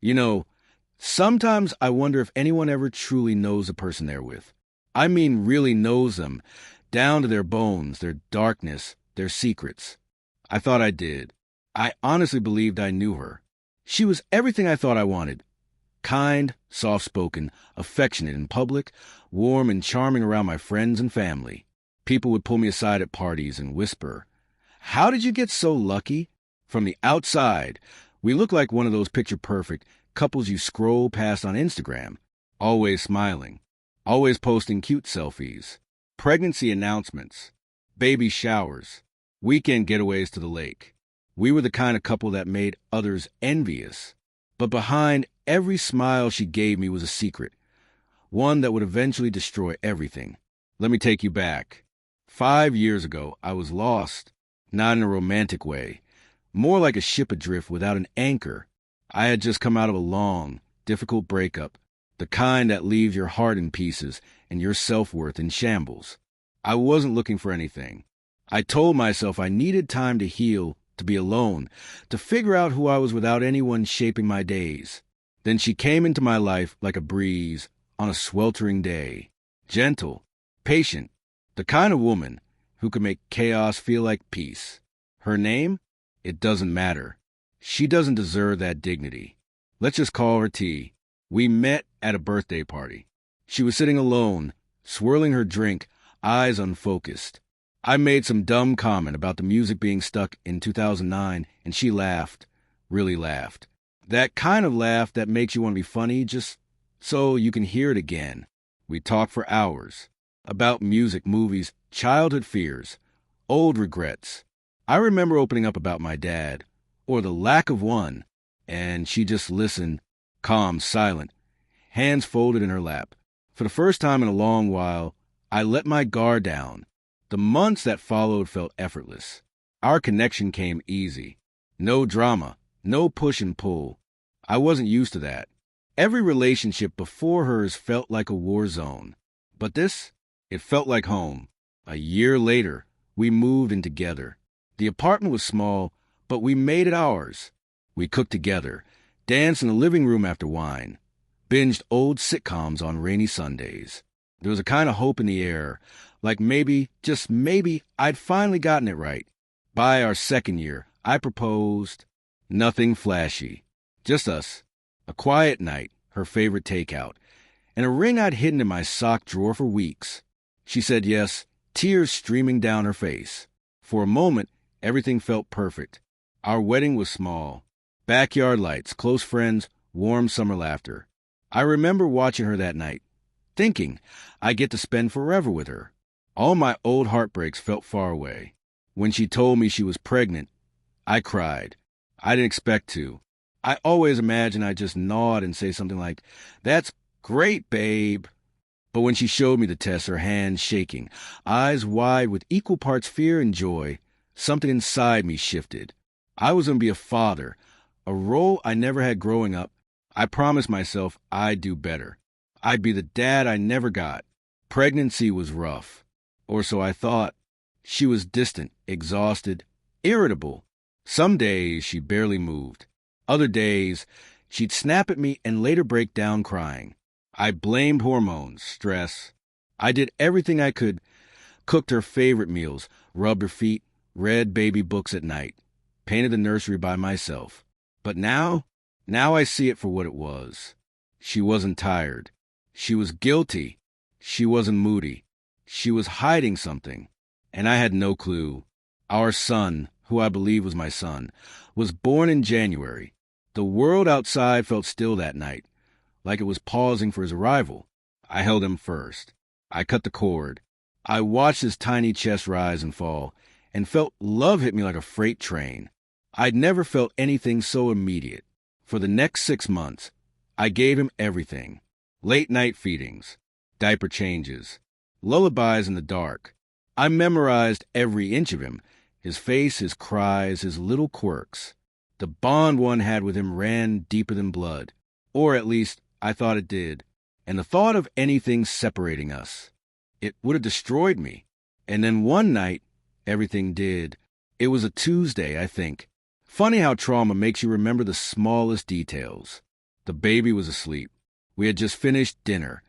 You know, sometimes I wonder if anyone ever truly knows the person they're with. I mean, really knows them, down to their bones, their darkness, their secrets. I thought I did. I honestly believed I knew her. She was everything I thought I wanted. Kind, soft-spoken, affectionate in public, warm and charming around my friends and family. People would pull me aside at parties and whisper, "How did you get so lucky?" From the outside, we look like one of those picture-perfect couples you scroll past on Instagram, always smiling, always posting cute selfies, pregnancy announcements, baby showers, weekend getaways to the lake. We were the kind of couple that made others envious. But behind every smile she gave me was a secret, one that would eventually destroy everything. Let me take you back. 5 years ago, I was lost, not in a romantic way, more like a ship adrift without an anchor. I had just come out of a long, difficult breakup, the kind that leaves your heart in pieces and your self-worth in shambles. I wasn't looking for anything. I told myself I needed time to heal, to be alone, to figure out who I was without anyone shaping my days. Then she came into my life like a breeze on a sweltering day. Gentle, patient, the kind of woman who could make chaos feel like peace. Her name? It doesn't matter. She doesn't deserve that dignity. Let's just call her T. We met at a birthday party. She was sitting alone, swirling her drink, eyes unfocused. I made some dumb comment about the music being stuck in 2009, and she laughed, really laughed. That kind of laugh that makes you want to be funny just so you can hear it again. We talked for hours about music, movies, childhood fears, old regrets. I remember opening up about my dad, or the lack of one, and she just listened, calm, silent, hands folded in her lap. For the first time in a long while, I let my guard down. The months that followed felt effortless. Our connection came easy. No drama, no push and pull. I wasn't used to that. Every relationship before hers felt like a war zone. But this, it felt like home. A year later, we moved in together. The apartment was small, but we made it ours. We cooked together, danced in the living room after wine, binged old sitcoms on rainy Sundays. There was a kind of hope in the air, like maybe, just maybe, I'd finally gotten it right. By our second year, I proposed. Nothing flashy. Just us. A quiet night, her favorite takeout, and a ring I'd hidden in my sock drawer for weeks. She said yes, tears streaming down her face. For a moment, everything felt perfect. Our wedding was small. Backyard lights, close friends, warm summer laughter. I remember watching her that night, thinking I get to spend forever with her. All my old heartbreaks felt far away. When she told me she was pregnant, I cried. I didn't expect to. I always imagined I'd just nod and say something like, "That's great, babe." But when she showed me the test, her hands shaking, eyes wide with equal parts fear and joy, something inside me shifted. I was going to be a father, a role I never had growing up. I promised myself I'd do better. I'd be the dad I never got. Pregnancy was rough. Or so I thought. She was distant, exhausted, irritable. Some days she barely moved. Other days, she'd snap at me and later break down crying. I blamed hormones, stress. I did everything I could. Cooked her favorite meals, rubbed her feet, read baby books at night, painted the nursery by myself. But now I see it for what it was. She wasn't tired. She was guilty. She wasn't moody. She was hiding something, and I had no clue. Our son, who I believe was my son, was born in January. The world outside felt still that night, like it was pausing for his arrival. I held him first. I cut the cord. I watched his tiny chest rise and fall, and felt love hit me like a freight train. I'd never felt anything so immediate. For the next 6 months, I gave him everything. Late-night feedings, diaper changes, lullabies in the dark. I memorized every inch of him, his face, his cries, his little quirks. The bond one had with him ran deeper than blood, or at least I thought it did. And the thought of anything separating us, it would have destroyed me. And then one night, everything did. It was a Tuesday, I think. Funny how trauma makes you remember the smallest details. The baby was asleep. We had just finished dinner.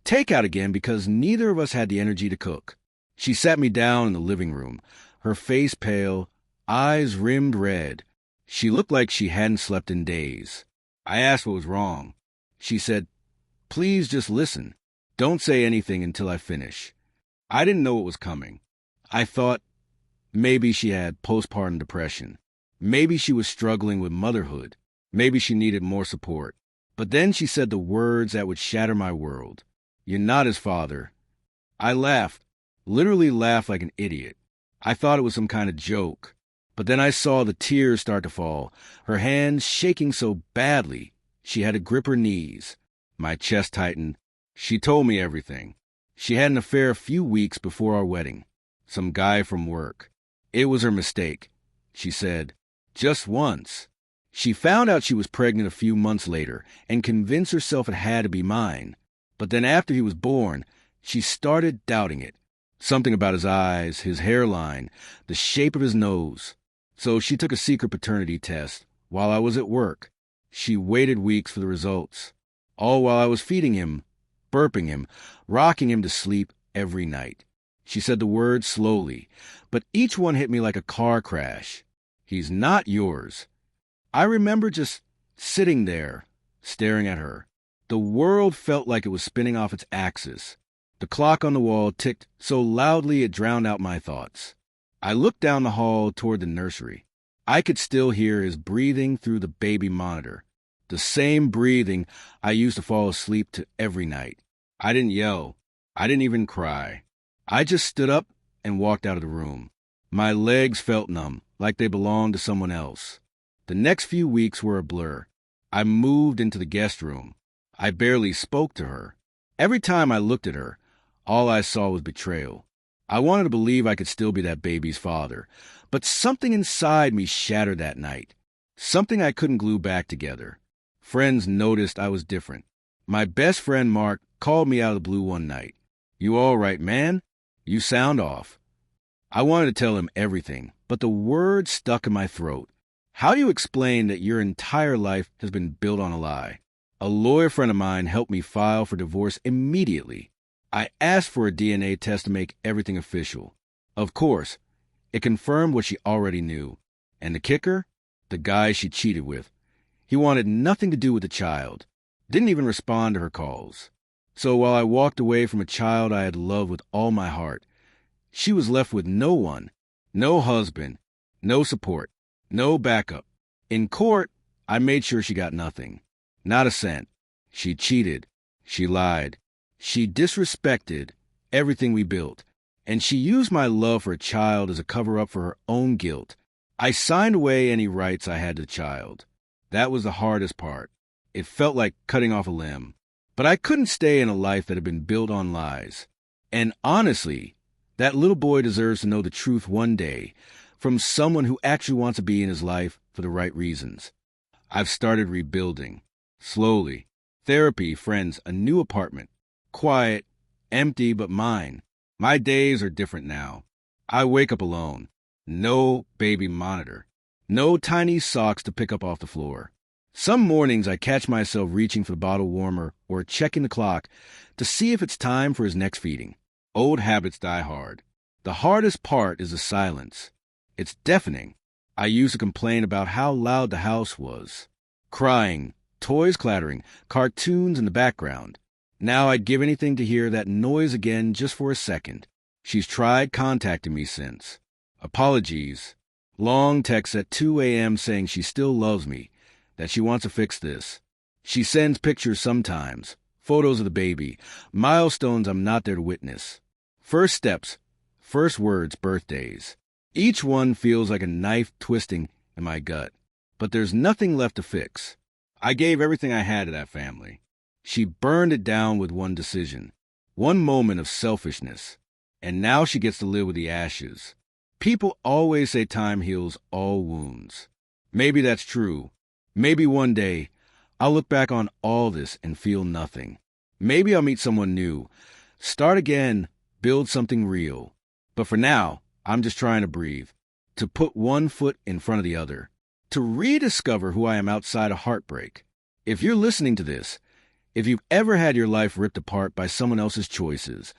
Takeout again because neither of us had the energy to cook. She sat me down in the living room, her face pale, eyes rimmed red. She looked like she hadn't slept in days. I asked what was wrong. She said, "Please just listen. Don't say anything until I finish." I didn't know what was coming. I thought maybe she had postpartum depression. Maybe she was struggling with motherhood. Maybe she needed more support. But then she said the words that would shatter my world. "You're not his father." I laughed, literally laughed like an idiot. I thought it was some kind of joke. But then I saw the tears start to fall, her hands shaking so badly she had to grip her knees. My chest tightened. She told me everything. She had an affair a few weeks before our wedding. Some guy from work. It was her mistake, she said. Just once. She found out she was pregnant a few months later and convinced herself it had to be mine. But then after he was born, she started doubting it. Something about his eyes, his hairline, the shape of his nose. So she took a secret paternity test while I was at work. She waited weeks for the results. All while I was feeding him, burping him, rocking him to sleep every night. She said the words slowly, but each one hit me like a car crash. "He's not yours." I remember just sitting there, staring at her. The world felt like it was spinning off its axis. The clock on the wall ticked so loudly it drowned out my thoughts. I looked down the hall toward the nursery. I could still hear his breathing through the baby monitor. The same breathing I used to fall asleep to every night. I didn't yell. I didn't even cry. I just stood up and walked out of the room. My legs felt numb, like they belonged to someone else. The next few weeks were a blur. I moved into the guest room. I barely spoke to her. Every time I looked at her, all I saw was betrayal. I wanted to believe I could still be that baby's father, but something inside me shattered that night. Something I couldn't glue back together. Friends noticed I was different. My best friend Mark called me out of the blue one night. "You all right, man? You sound off." I wanted to tell him everything, but the words stuck in my throat. How do you explain that your entire life has been built on a lie? A lawyer friend of mine helped me file for divorce immediately. I asked for a DNA test to make everything official. Of course, it confirmed what she already knew. And the kicker? The guy she cheated with. He wanted nothing to do with the child. Didn't even respond to her calls. So while I walked away from a child I had loved with all my heart, she was left with no one, no husband, no support, no backup. In court, I made sure she got nothing. Not a cent. She cheated. She lied. She disrespected everything we built. And she used my love for a child as a cover-up for her own guilt. I signed away any rights I had to the child. That was the hardest part. It felt like cutting off a limb. But I couldn't stay in a life that had been built on lies. And honestly, that little boy deserves to know the truth one day from someone who actually wants to be in his life for the right reasons. I've started rebuilding. Slowly. Therapy, friends, a new apartment. Quiet, empty, but mine. My days are different now. I wake up alone. No baby monitor. No tiny socks to pick up off the floor. Some mornings I catch myself reaching for the bottle warmer or checking the clock to see if it's time for his next feeding. Old habits die hard. The hardest part is the silence. It's deafening. I used to complain about how loud the house was. Crying, toys clattering, cartoons in the background. Now I'd give anything to hear that noise again just for a second. She's tried contacting me since. Apologies. Long texts at 2 a.m. saying she still loves me, that she wants to fix this. She sends pictures sometimes, photos of the baby, milestones I'm not there to witness. First steps, first words, birthdays. Each one feels like a knife twisting in my gut. But there's nothing left to fix. I gave everything I had to that family. She burned it down with one decision, one moment of selfishness. And now she gets to live with the ashes. People always say time heals all wounds. Maybe that's true. Maybe one day I'll look back on all this and feel nothing. Maybe I'll meet someone new, start again, build something real. But for now, I'm just trying to breathe, to put one foot in front of the other, to rediscover who I am outside of heartbreak. If you're listening to this, if you've ever had your life ripped apart by someone else's choices,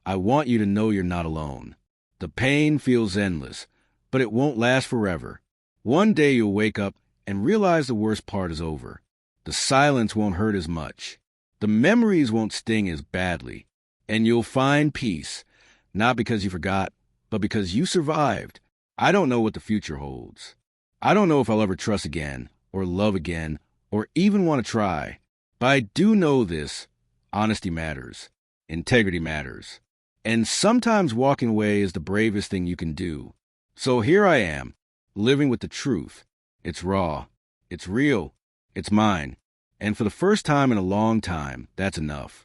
I want you to know you're not alone. The pain feels endless, but it won't last forever. One day you'll wake up and realize the worst part is over. The silence won't hurt as much. The memories won't sting as badly. And you'll find peace, not because you forgot, but because you survived. I don't know what the future holds. I don't know if I'll ever trust again, or love again, or even want to try. But I do know this: honesty matters. Integrity matters. And sometimes walking away is the bravest thing you can do. So here I am, living with the truth. It's raw. It's real. It's mine. And for the first time in a long time, that's enough.